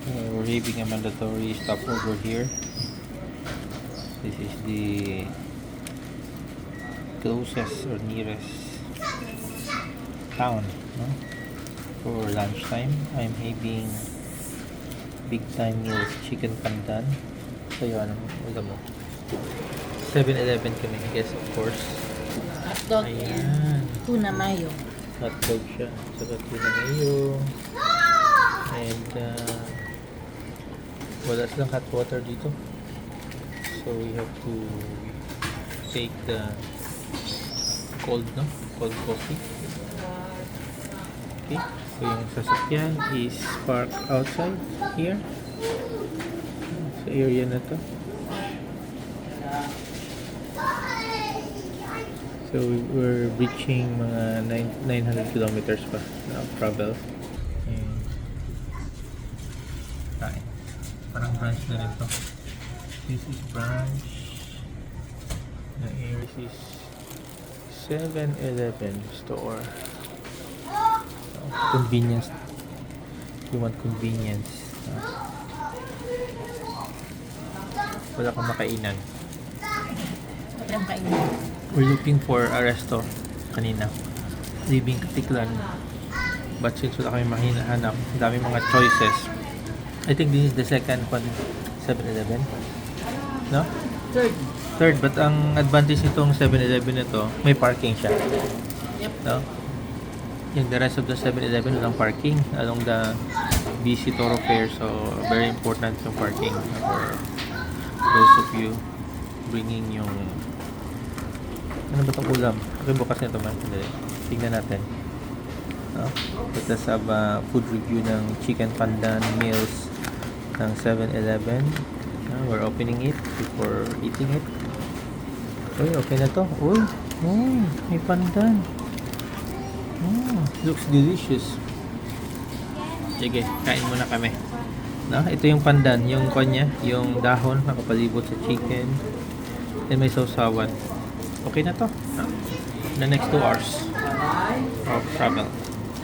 We're having a mandatory stopover here. This is the closest or nearest town, no? For lunchtime. I'm having big time meals, chicken pandan. Sa'yo, ano mo? Ulam mo? 7-Eleven kami, yes, of course. Hotdog and Ayan. tuna mayo. Hotdog siya. Saka tuna mayo. And wala silang hot water dito. So we have to take the cold, no? Cold coffee. Okay. So yung sasakyan is parked outside here. Sa area na to. So we're reaching mga 900 kilometers pa na travel. And kain. Parang branch na rin to. This is branch. The area is 7-Eleven store. Convenience. You want convenience. Wala kang makainan. Walang kainin. We're looking for a resto kanina. Leaving Katiklan. But since wala kami mahinahanap, ang dami mga choices. I think this is the second one, 7-Eleven. No? Third, but ang advantage nitong 7-Eleven nito, may parking siya. Yep. No? Yung the rest of the 7-Eleven walang parking along the busy thoroughfare, so very important yung parking for those of you bringing yung ano ba itong ulam? Okay, bukas nito man. Tignan natin. No? Let us have a food review ng chicken pandan meals ng 7-Eleven. We're opening it before eating it. Uy, okay na to. Uy, may pandan. Looks delicious. Sige, kain muna kami. No? Ito yung pandan, yung kanya, yung dahon nakapalibot sa chicken. And may sausawan. Okay na to. No? The next 2 hours of travel.